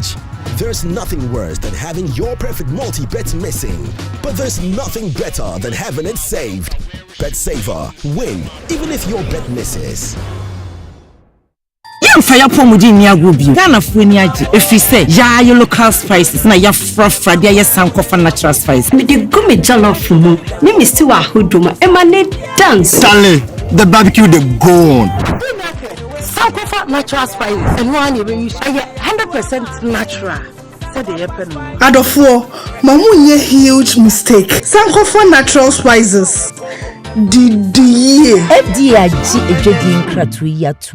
edge? There's nothing worse than having your perfect multi-bet missing. But there's nothing better than having it saved. Bet saver. Win, even if your bet misses. Fire pomudi ni agobi Ghana fueni age efi say ya your local spices na ya frafra dia ya sankofa natural spice me de go me jollof mu ni mi sti wa hodoma e ma ne dance Stanley the barbecue the go on sankofa natural spice and one you use 100% natural say the happen Adofo mamunye huge mistake sankofa natural spices the FDA ejodi nkratu yatu.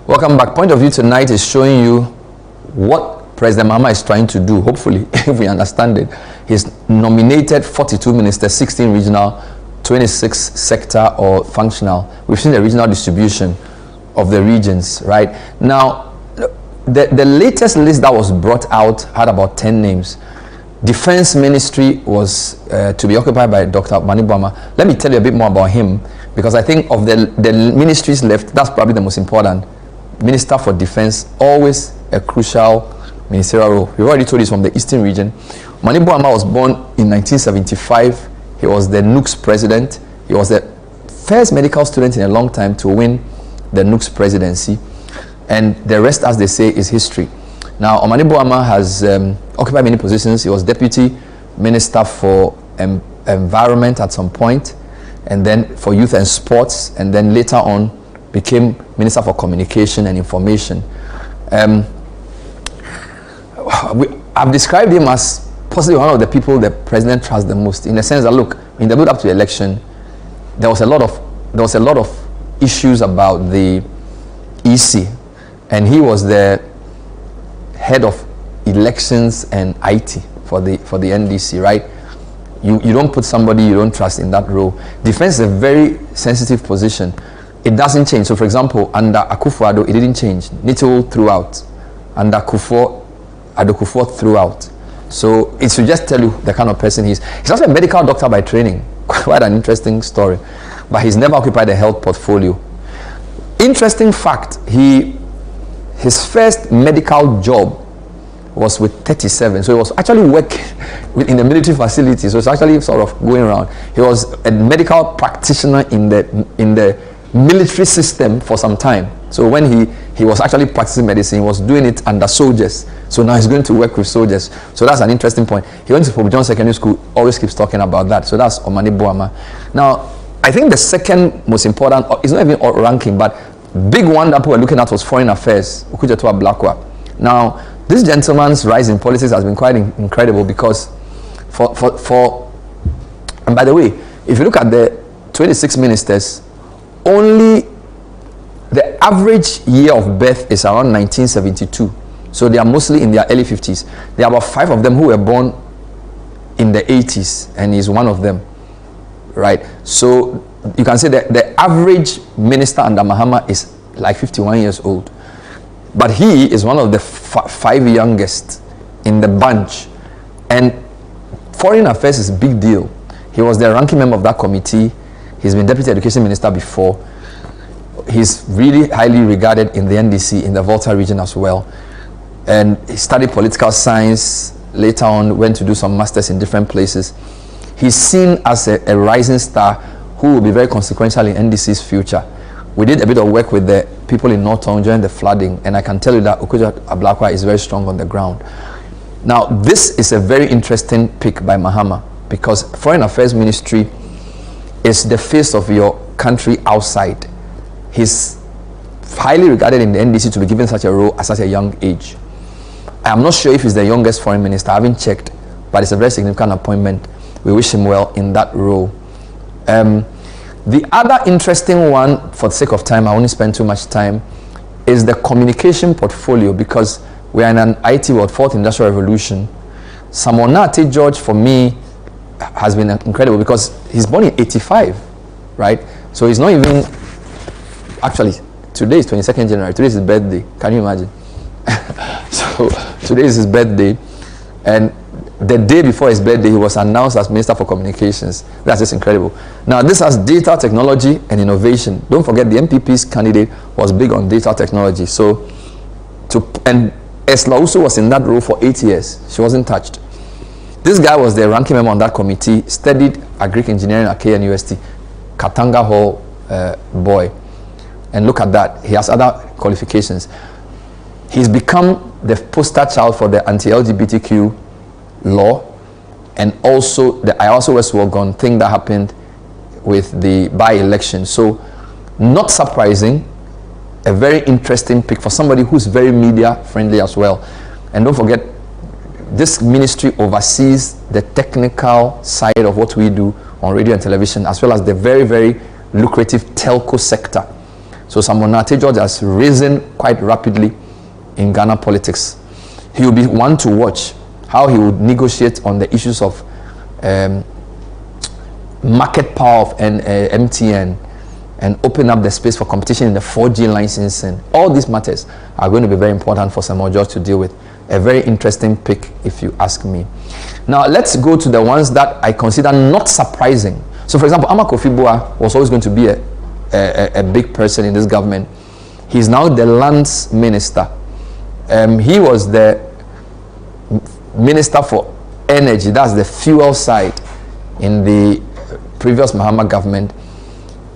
Welcome back. Point of view tonight is showing you what President Mahama is trying to do. Hopefully, if we understand it, he's nominated 42 ministers, 16 regional, 26 sector or functional. We've seen the regional distribution of the regions, right? Now, the latest list that was brought out had about 10 names. Defense Ministry was to be occupied by Dr. Mahama. Let me tell you a bit more about him, because I think of the ministries left, that's probably the most important. Minister for Defense, always a crucial ministerial role. We already told this from the Eastern region. Mahama was born in 1975. He was the NUC's president. He was the first medical student in a long time to win the NUC's presidency. And the rest, as they say, is history. Now, Mahama has occupied many positions. He was Deputy Minister for Environment at some point, and then for Youth and Sports, and then later on became Minister for Communication and Information. I've described him as possibly one of the people the president trusts the most, in the sense that, look, in the build up to the election, there was a lot of issues about the EC, and he was the head of elections and IT for the NDC, right? You don't put somebody you don't trust in that role. Defense is a very sensitive position. It doesn't change. So, for example, under Akufo-Addo, it didn't change. Nitto throughout. Under Kufuor throughout. So it should just tell you the kind of person he is. He's also a medical doctor by training. Quite an interesting story. But he's never occupied a health portfolio. Interesting fact, his first medical job was with 37. So he was actually working in the military facility. So it's actually sort of going around. He was a medical practitioner in the military system for some time. So when he was actually practicing medicine, he was doing it under soldiers. So now he's going to work with soldiers. So that's an interesting point. He went to Pope John Secondary School, always keeps talking about that. So that's Omani Boama. Now, I think the second most important, it's not even ranking, but big one that people were looking at was foreign affairs, Okujetua Blakwa. Now, this gentleman's rise in politics has been quite incredible, because and by the way, if you look at the 26 ministers, only the average year of birth is around 1972. So they are mostly in their early 50s. There are about 5 of them who were born in the 80s, and he's one of them, right? So you can say that the average minister under Mahama is like 51 years old. But he is one of the 5 youngest in the bunch. And foreign affairs is a big deal. He was the ranking member of that committee. He's been deputy education minister before. He's really highly regarded in the NDC, in the Volta region as well. And he studied political science. Later on, went to do some masters in different places. He's seen as a rising star who will be very consequential in NDC's future. We did a bit of work with the people in North Town during the flooding, and I can tell you that Okujetua Blakwa is very strong on the ground. Now, this is a very interesting pick by Mahama, because Foreign Affairs Ministry is the face of your country outside. He's highly regarded in the NDC to be given such a role at such a young age. I am not sure if he's the youngest foreign minister. I haven't checked, but it's a very significant appointment. We wish him well in that role. The other interesting one, for the sake of time, I won't spend too much time, is the communication portfolio, because we are in an IT world, 4th Industrial Revolution. Samonate George, for me, has been incredible, because he's born in 85, right? So he's not even, actually, today is 22nd January. Today is his birthday. Can you imagine? So Today is his birthday, and the day before his birthday, he was announced as Minister for Communications. That's just incredible. Now, this has data technology and innovation. Don't forget, the MPP's candidate was big on data technology. So, and Esla also was in that role for 8 years. She wasn't touched. This guy was the ranking member on that committee, studied agric engineering at KNUST, Katanga Hall boy. And look at that. He has other qualifications. He's become the poster child for the anti-LGBTQ law, and also the Ayawaso West Wogon thing that happened with the by-election. So, not surprising, a very interesting pick for somebody who's very media friendly as well. And don't forget, this ministry oversees the technical side of what we do on radio and television, as well as the very, very lucrative telco sector. So Samonate George has risen quite rapidly in Ghana politics. He will be one to watch how he would negotiate on the issues of market power of MTN, and open up the space for competition in the 4G licensing. All these matters are going to be very important for Samuel George to deal with. A very interesting pick, if you ask me. Now, let's go to the ones that I consider not surprising. So, for example, Ama Kofi Boa was always going to be a big person in this government. He's now the lands minister. He was the minister for energy. That's the fuel side in the previous Mahama government.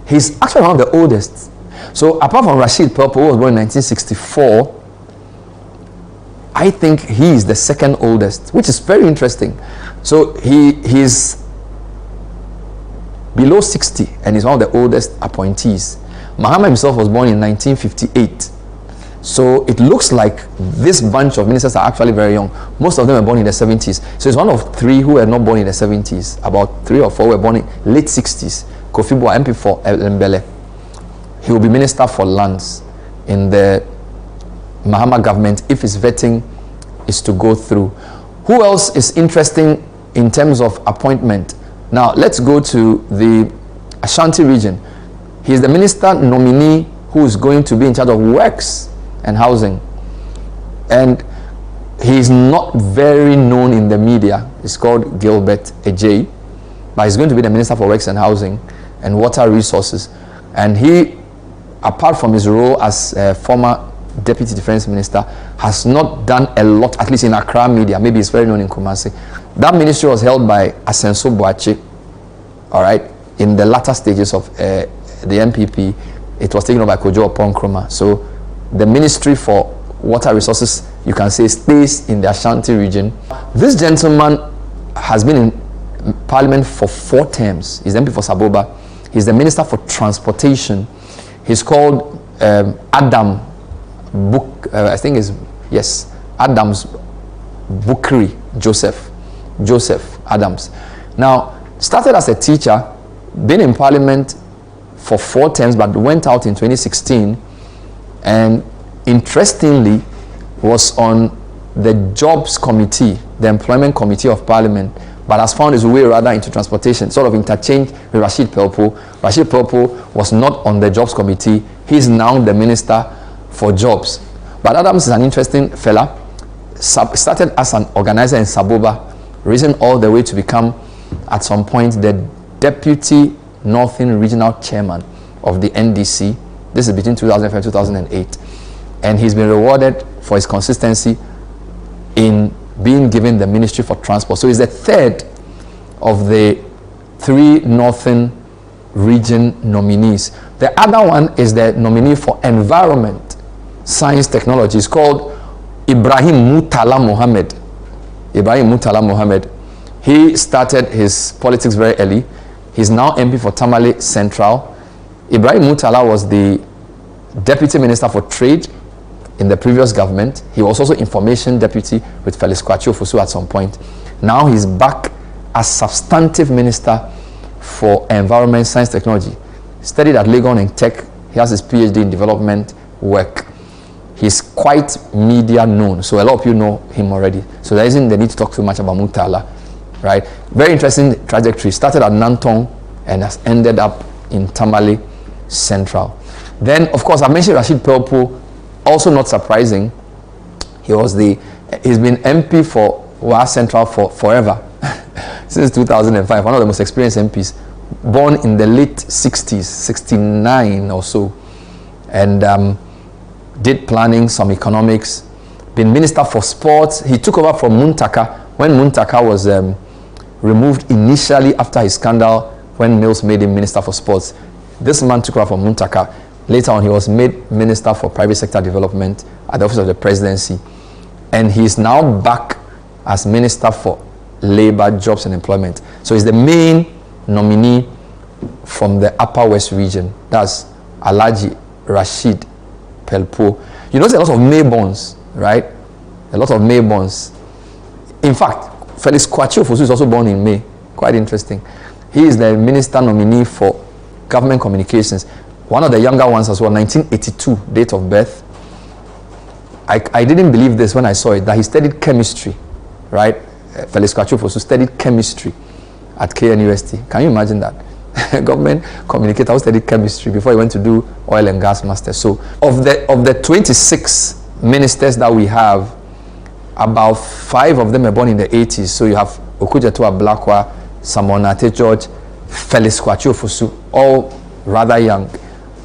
He's actually one of the oldest. So apart from Rashid Purple, who was born in 1964, I think he is the second oldest, which is very interesting. So he's below 60 and he's one of the oldest appointees. Mahama himself was born in 1958. So it looks like this bunch of ministers are actually very young. Most of them were born in the 70s. So it's one of three who were not born in the 70s. About 3 or 4 were born in late 60s. Kofi Boa, MP for Mbele. He will be Minister for Lands in the Mahama government if his vetting is to go through. Who else is interesting in terms of appointment? Now, let's go to the Ashanti region. He is the minister nominee who is going to be in charge of works and housing. And he is not very known in the media. It's called Gilbert Ejay. But he's going to be the Minister for Works and Housing and Water Resources. And he, apart from his role as a former Deputy Defense Minister, has not done a lot, at least in Accra media. Maybe he's very known in Kumasi. That ministry was held by Asenso Boache, all right, in the latter stages of the MPP. It was taken over by Kojo Oponkroma. So the Ministry for Water Resources, you can say, stays in the Ashanti region. This gentleman has been in Parliament for 4 terms. He's MP for Saboba. He's the Minister for Transportation. He's called Adam I think is, yes, Adams Bukri Joseph Adams. Now, started as a teacher, been in Parliament for 4 terms, but went out in 2016, and interestingly was on the Jobs Committee, the Employment Committee of Parliament, but has found his way rather into transportation, sort of interchanged with Rashid Pelpo. Rashid Pelpo was not on the Jobs Committee. He's now the Minister for Jobs. But Adams is an interesting fella. Started as an organizer in Saboba, risen all the way to become, at some point, the Deputy Northern Regional Chairman of the NDC. This is between 2005 and 2008. And he's been rewarded for his consistency in being given the Ministry for Transport. So he's the third of the 3 Northern Region nominees. The other one is the nominee for Environment, Science, Technology. It's called Ibrahim Mutala Mohammed. Ibrahim Mutala Mohammed. He started his politics very early. He's now MP for Tamale Central. Ibrahim Mutala was the Deputy Minister for Trade in the previous government. He was also Information Deputy with Felix Kwachi Ofosu at some point. Now he's back as Substantive Minister for Environment, Science, Technology. Studied at Legon in Tech. He has his PhD in development work. He's quite media known, so a lot of you know him already. So there isn't the need to talk too much about Mutala, right? Very interesting trajectory. Started at Nantong and has ended up in Tamale Central. Then, of course, I mentioned Rashid Pelpo. Also not surprising, he was the He's been MP for Wa Central for forever, since 2005. One of the most experienced MPs, born in the late 60s, 69 or so, and did planning, some economics, been Minister for Sports. He took over from Muntaka when Muntaka was removed initially after his scandal when Mills made him Minister for Sports. This man took over from Muntaka. Later on, he was made Minister for Private Sector Development at the Office of the Presidency. And he is now back as Minister for Labor, Jobs and Employment. So he's the main nominee from the Upper West region. That's Alhaji Rashid Pelpo. You know, there's a lot of Maybons, right? A lot of Maybons. In fact, Felix Kwasi Ofosu is also born in May. Quite interesting. He is the Minister nominee for Government Communications. One of the younger ones as well, 1982, date of birth. I didn't believe this when I saw it, that he studied chemistry, right? Felix Kwasi Ofosu studied chemistry at KNUST. Can you imagine that? Government communicator who studied chemistry before he went to do oil and gas master. So of the 26 ministers that we have, about 5 of them are born in the 80s. So you have Okujetua Blakwa, Samuel Nate George, Felix Kwasi Ofosu, all rather young.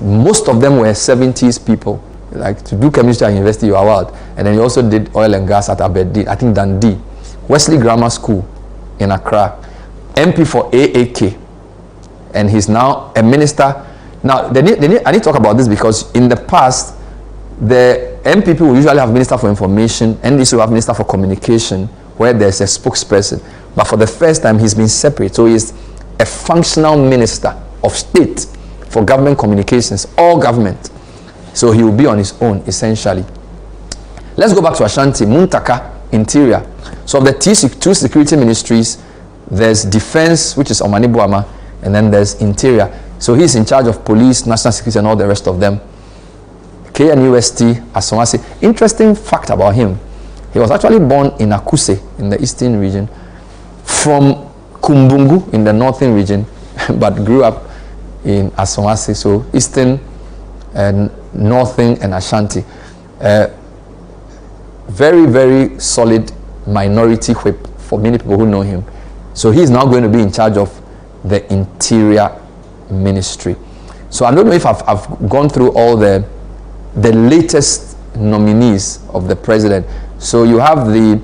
Most of them were 70s people. Like, to do chemistry at university, you are wild. And then you also did oil and gas at Aberdeen, I think Dundee, Wesley Grammar School in Accra, MP for AAK, and he's now a minister. Now, I need to talk about this because in the past, the MPP will usually have Minister for Information, NDC will have Minister for Communication, where there's a spokesperson. But for the first time, he's been separate. So he's a functional minister of state for government communications, all government. So he will be on his own, essentially. Let's go back to Ashanti, Muntaka, Interior. So of the two security ministries, there's Defense, which is Omani Buama, and then there's Interior. So he's in charge of police, national security, and all the rest of them. KNUST, Asomasi. Interesting fact about him. He was actually born in Akuse, in the eastern region, from Kumbungu, in the northern region, but grew up in Asomasi, so eastern and northern and Ashanti. Very, very solid minority whip for many people who know him. So he's now going to be in charge of the Interior Ministry. So I don't know if I've gone through all the latest nominees of the president. So you have the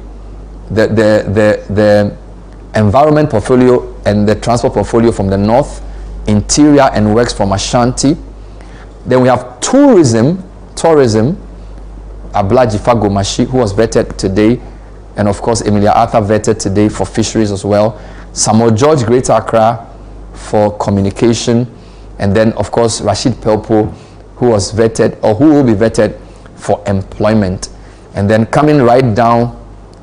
environment portfolio and the transport portfolio from the north, Interior and Works from Ashanti. Then we have tourism, Ablaji Fagomashi, who was vetted today, and of course Emilia Arthur vetted today for fisheries as well. Samuel George, Greater Accra, for communication, and then of course Rashid Pelpo, who was vetted, or who will be vetted for employment. And then coming right down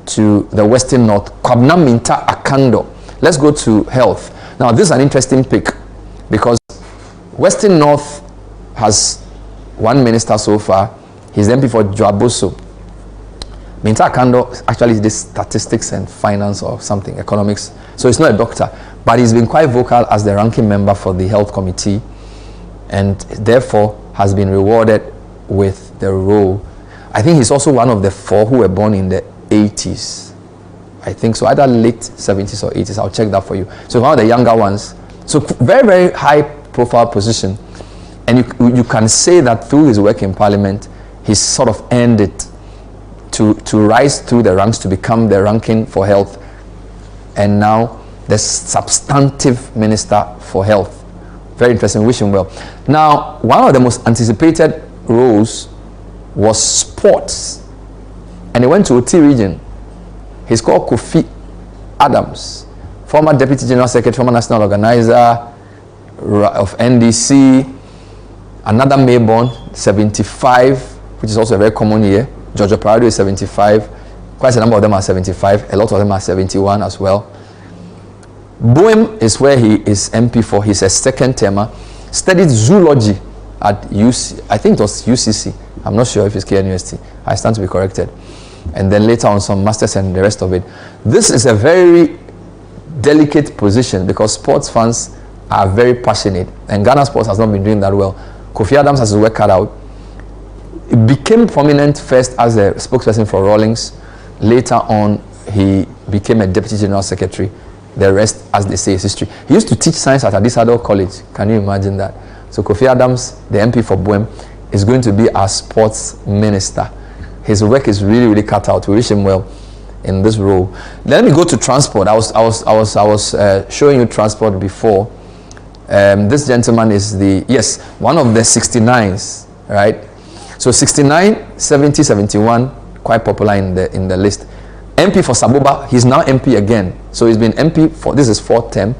to the Western North, Kwabna Minta Akando. Let's go to health. Now this is an interesting pick because Western North has one minister so far. He's MP for Joaboso. Minta Akando actually did statistics and finance or something, economics. So he's not a doctor, but he's been quite vocal as the ranking member for the health committee, and therefore has been rewarded with the role. I think he's also one of the 4 who were born in the 80s. I think so, either late 70s or 80s. I'll check that for you. So one of the younger ones. So very, very high profile position. And you can say that through his work in Parliament, he's sort of earned it to rise through the ranks to become the ranking for health. And now the substantive minister for health. Very interesting. Wish him well. Now, one of the most anticipated roles was sports. And he went to Oti region. He's called Kofi Adams, former Deputy General Secretary, former National Organizer of NDC, another Mayborn, 75, which is also a very common year. Giorgio Parado is 75. Quite a number of them are 75. A lot of them are 71 as well. Boehm is where he is MP for. He's a second termer. Studied zoology at UC, I think it was UCC. I'm not sure if it's KNUST. I stand to be corrected. And then later on some masters and the rest of it. This is a very delicate position because sports fans are very passionate, and Ghana sports has not been doing that well. Kofi Adams has his work cut out. It became prominent first as a spokesperson for Rawlings, Later on, he became a deputy general secretary. The rest, as they say, is history. He used to teach science at Adisadel College. Can you imagine that? So Kofi Adams, the MP for Boem, is going to be our sports minister. His work is really, really cut out. We wish him well in this role. Let me go to transport. I was showing you transport before. This gentleman is one of the 69s, right? So 69, 70, 71, quite popular in the list. MP for Saboba, he's now MP again. So he's been MP for, this is 4th term.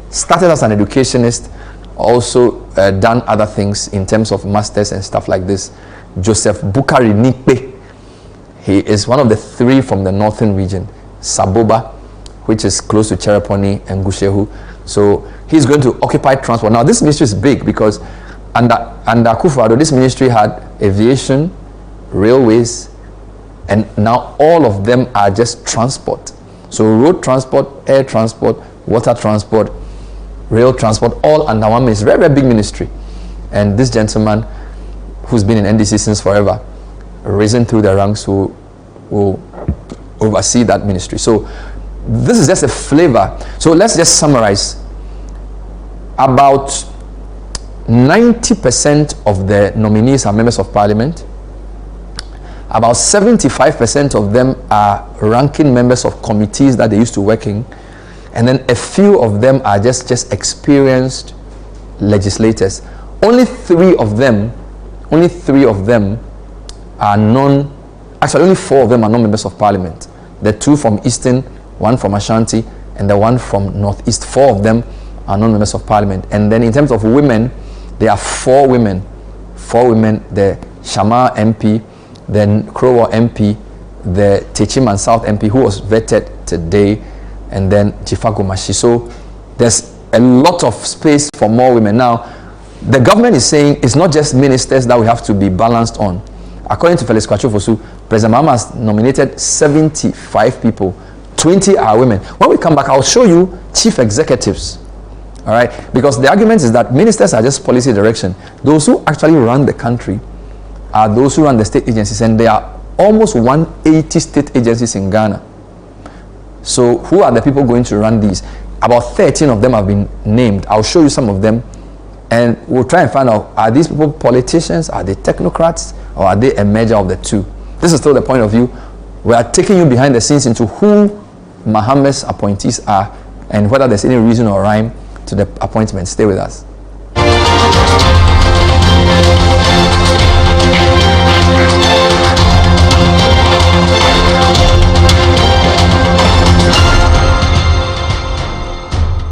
Started as an educationist, also done other things in terms of masters and stuff like this. Joseph Bukari Nikpe, he is one of the 3 from the northern region. Saboba, which is close to Chereponi and Gushehu. So he's going to occupy transport. Now this ministry is big because under Akufo-Addo, this ministry had aviation, railways, and now all of them are just transport. So road transport, air transport, water transport, rail transport, all under one ministry. Very, very big ministry. And this gentleman, who's been in NDC since forever, risen through the ranks, will oversee that ministry. So this is just a flavor. So let's just summarize. About 90% of the nominees are members of parliament. About 75% of them are ranking members of committees that they used to work in, and then a few of them are just experienced legislators. Only three of them are actually only 4 of them are non-members of parliament. The 2 from Eastern, 1 from Ashanti, and the 1 from Northeast. 4 of them are non-members of parliament. And then in terms of women, there are 4 women. 4 women, the Shama MP, then Krowa MP, the Techiman South MP, who was vetted today, and then Jifago Mashi. So there's a lot of space for more women. Now, the government is saying it's not just ministers that we have to be balanced on. According to Felix Kwachofosu, President Mahama has nominated 75 people. 20 are women. When we come back, I'll show you chief executives. All right? Because the argument is that ministers are just policy direction. Those who actually run the country are those who run the state agencies, and there are almost 180 state agencies in Ghana. So who are the people going to run these? About 13 of them have been named. I'll show you some of them, and we'll try and find out, are these people politicians, are they technocrats, or are they a merger of the two? This is still the point of view. We are taking you behind the scenes into who Mahama's appointees are and whether there's any reason or rhyme to the appointment. Stay with us.